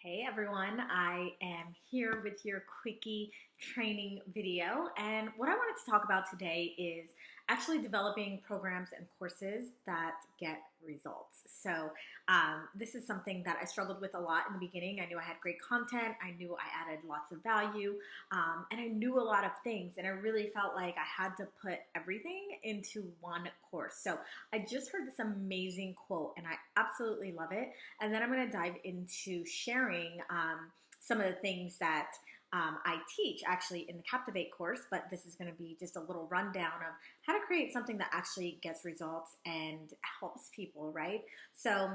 Hey everyone, I am here with your quickie training video, and what I wanted to talk about today is actually developing programs and courses that get results. So this is something that I struggled with a lot in the beginning. I knew I had great content, I knew I added lots of value, and I knew a lot of things, and I really felt like I had to put everything into one course. So I just heard this amazing quote and I absolutely love it, and then I'm going to dive into sharing some of the things that I teach actually in the Captivate course, but this is going to be just a little rundown of how to create something that actually gets results and helps people, right? So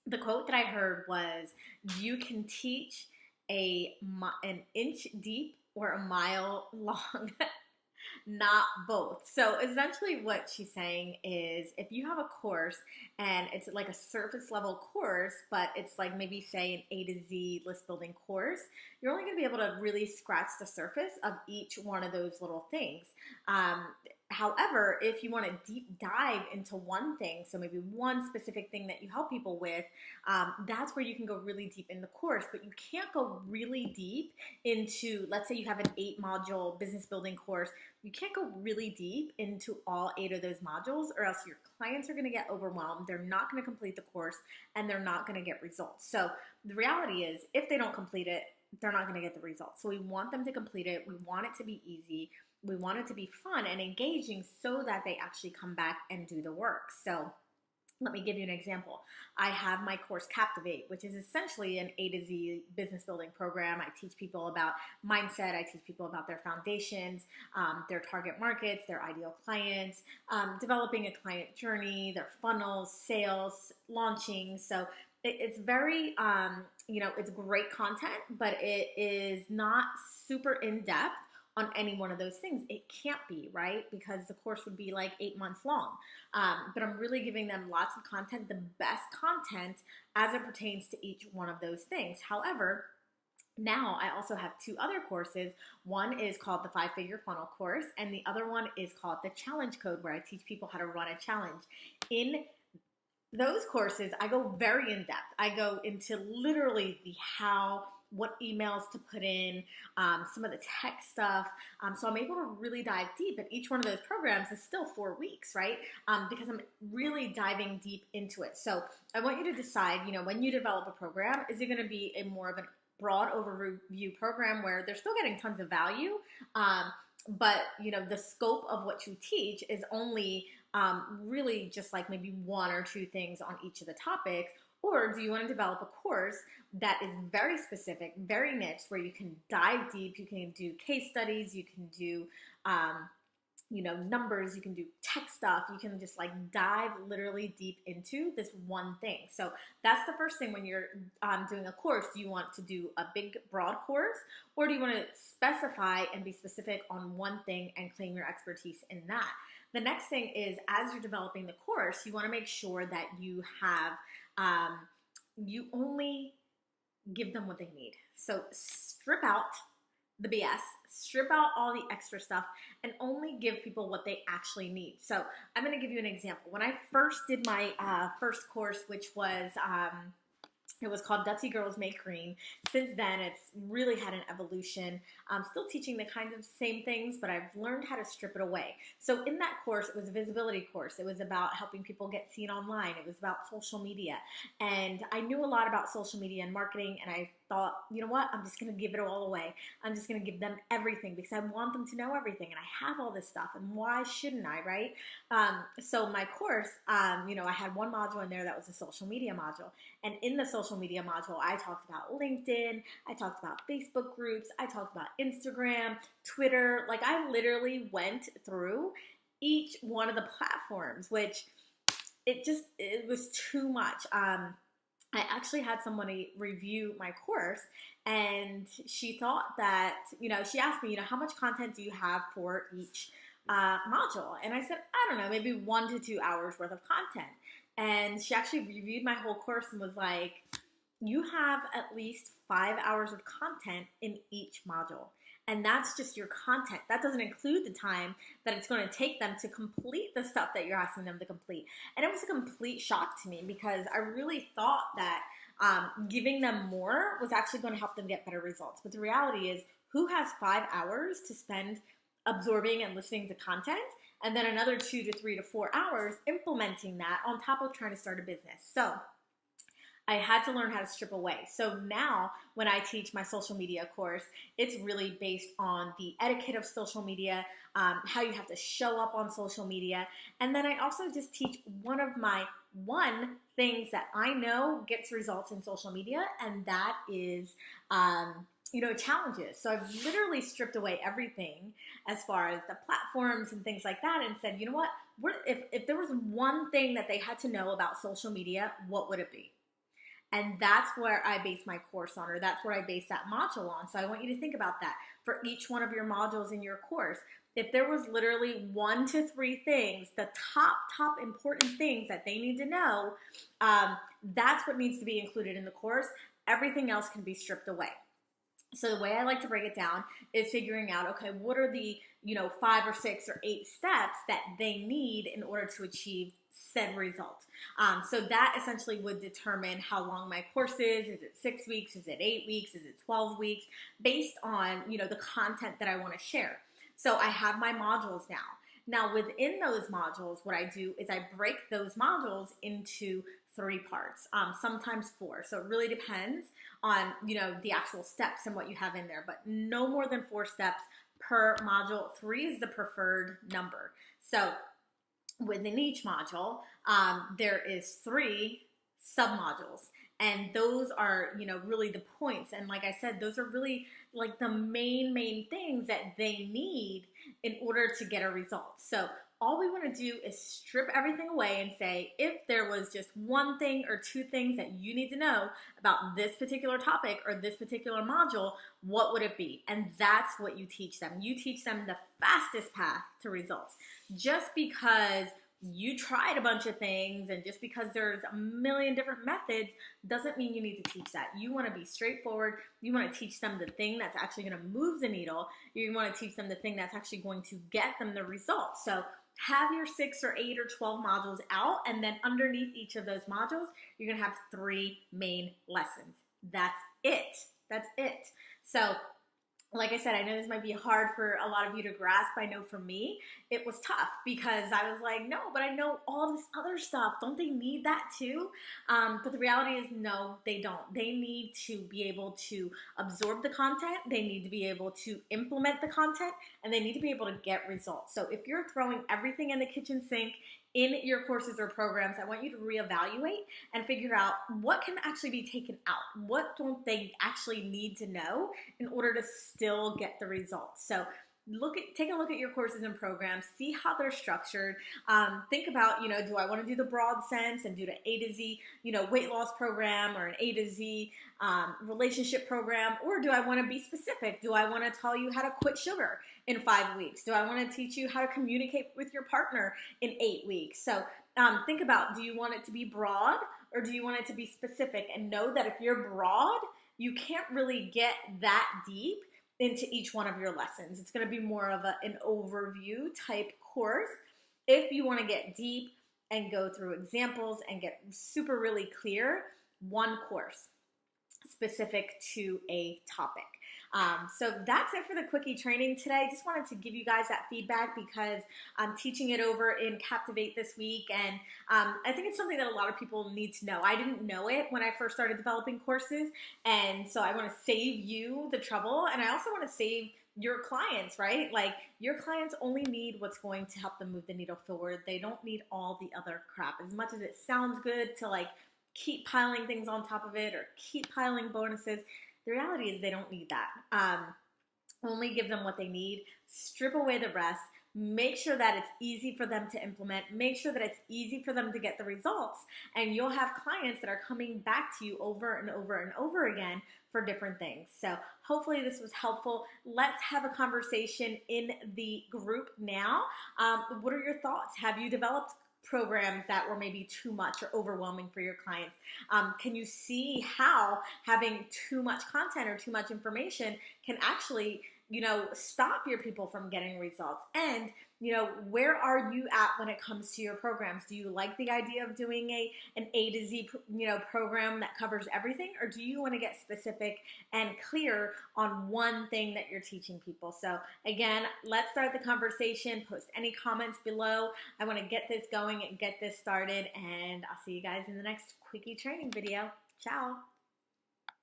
the quote that I heard was, you can teach an inch deep or a mile long. Not both. So essentially what she's saying is, if you have a course and it's like a surface level course, but it's like maybe say an A to Z list building course, you're only going to be able to really scratch the surface of each one of those little things. However, if you want to deep dive into one thing, so maybe one specific thing that you help people with, that's where you can go really deep in the course, but you can't go really deep into, let's say you have an 8-module business building course, you can't go really deep into all 8 of those modules, or else your clients are going to get overwhelmed, they're not going to complete the course, and they're not going to get results. So the reality is, if they don't complete it, they're not going to get the results. So we want them to complete it, we want it to be easy, we want it to be fun and engaging so that they actually come back and do the work. So let me give you an example. I have my course Captivate, which is essentially an A to Z business building program. I teach people about mindset. I teach people about their foundations, their target markets, their ideal clients, developing a client journey, their funnels, sales, launching. So it's very, it's great content, but it is not super in-depth on any one of those things. It can't be, right? Because the course would be like 8 months long. But I'm really giving them lots of content, the best content as it pertains to each one of those things. However, now I also have 2 other courses. One is called the 5-Figure Funnel course, and the other one is called the Challenge Code, where I teach people how to run a challenge. In those courses, I go very in depth. I go into literally the how, what emails to put in, some of the tech stuff. So I'm able to really dive deep, and each one of those programs is still 4 weeks, right? Because I'm really diving deep into it. So I want you to decide, when you develop a program, is it going to be a more of a broad overview program where they're still getting tons of value, but the scope of what you teach is only really just like maybe 1 or 2 things on each of the topics? Or do you want to develop a course that is very specific, very niche, where you can dive deep, you can do case studies, you can do numbers, you can do tech stuff, you can just like dive literally deep into this one thing. So that's the first thing when you're doing a course. Do you want to do a big broad course, or do you want to specify and be specific on one thing and claim your expertise in that? The next thing is, as you're developing the course, you want to make sure that you have, you only give them what they need. So strip out the BS, strip out all the extra stuff, and only give people what they actually need. So I'm going to give you an example. When I first did my first course, which was, it was called Gutsy Girls Make Green. Since then, it's really had an evolution. I'm still teaching the kind of same things, but I've learned how to strip it away. So in that course, it was a visibility course. It was about helping people get seen online. It was about social media. And I knew a lot about social media and marketing, and I thought, you know what, I'm just going to give it all away. I'm just going to give them everything because I want them to know everything, and I have all this stuff, and why shouldn't I, right? So my course, I had one module in there that was a social media module, and in the social media module, I talked about LinkedIn, I talked about Facebook groups, I talked about Instagram, Twitter. Like, I literally went through each one of the platforms, which it was too much. I actually had somebody review my course, and she thought that, she asked me, how much content do you have for each module? And I said, I don't know, maybe 1 to 2 hours worth of content. And she actually reviewed my whole course and was like, you have at least 5 hours of content in each module. And that's just your content. That doesn't include the time that it's going to take them to complete the stuff that you're asking them to complete. And it was a complete shock to me because I really thought that giving them more was actually going to help them get better results. But the reality is, who has 5 hours to spend absorbing and listening to content, and then another 2 to 3 to 4 hours implementing that on top of trying to start a business? So I had to learn how to strip away. So now when I teach my social media course, it's really based on the etiquette of social media, how you have to show up on social media. And then I also just teach one of my things that I know gets results in social media, and that is, challenges. So I've literally stripped away everything as far as the platforms and things like that and said, you know what, if there was one thing that they had to know about social media, what would it be? And that's where I base my course on, or that's where I base that module on. So I want you to think about that for each one of your modules in your course. If there was literally 1 to 3 things, the top important things that they need to know, that's what needs to be included in the course. Everything else can be stripped away. So the way I like to break it down is figuring out, okay, what are the 5 or 6 or 8 steps that they need in order to achieve said result. So that essentially would determine how long my course is. Is it 6 weeks? Is it 8 weeks? Is it 12 weeks? Based on the content that I want to share. So I have my modules now. Now within those modules, what I do is I break those modules into 3 parts, sometimes 4. So it really depends on the actual steps and what you have in there, but no more than 4 steps per module. 3 is the preferred number. So within each module, there is 3 submodules, and those are really the points. And like I said, those are really like the main things that they need in order to get a result. So all we want to do is strip everything away and say, if there was just 1 thing or 2 things that you need to know about this particular topic or this particular module, what would it be? And that's what you teach them. You teach them the fastest path to results. Just because you tried a bunch of things and just because there's a million different methods doesn't mean you need to teach that. You want to be straightforward. You want to teach them the thing that's actually going to move the needle. You want to teach them the thing that's actually going to get them the results. So have your 6 or 8 or 12 modules out, and then underneath each of those modules, you're going to have 3 main lessons. That's it. That's it. So like I said, I know this might be hard for a lot of you to grasp. I know for me, it was tough because I was like, no, but I know all this other stuff. Don't they need that too? But the reality is, no, they don't. They need to be able to absorb the content. They need to be able to implement the content, and they need to be able to get results. So if you're throwing everything in the kitchen sink in your courses or programs, I want you to reevaluate and figure out what can actually be taken out. What don't they actually need to know in order to still get the results? So take a look at your courses and programs, see how they're structured. Think about, do I want to do the broad sense and do the A to Z, weight loss program, or an A to Z relationship program, or do I want to be specific? Do I want to tell you how to quit sugar in 5 weeks? Do I want to teach you how to communicate with your partner in 8 weeks? So think about, do you want it to be broad or do you want it to be specific? And know that if you're broad, you can't really get that deep into each one of your lessons. It's going to be more of an overview type course. If you want to get deep and go through examples and get super really clear, 1 course specific to a topic. So that's it for the quickie training today. Just wanted to give you guys that feedback because I'm teaching it over in Captivate this week, and I think it's something that a lot of people need to know. I didn't know it when I first started developing courses, and so I want to save you the trouble, and I also want to save your clients, right? Like, your clients only need what's going to help them move the needle forward. They don't need all the other crap. As much as it sounds good to like keep piling things on top of it or keep piling bonuses, the reality is they don't need that. Only give them what they need, strip away the rest, make sure that it's easy for them to implement, make sure that it's easy for them to get the results, and you'll have clients that are coming back to you over and over and over again for different things. So hopefully this was helpful. Let's have a conversation in the group now. What are your thoughts? Have you developed programs that were maybe too much or overwhelming for your clients? Can you see how having too much content or too much information can actually stop your people from getting results? And, where are you at when it comes to your programs? Do you like the idea of doing an A to Z, program that covers everything? Or do you want to get specific and clear on one thing that you're teaching people? So again, let's start the conversation. Post any comments below. I want to get this going and get this started, and I'll see you guys in the next quickie training video. Ciao.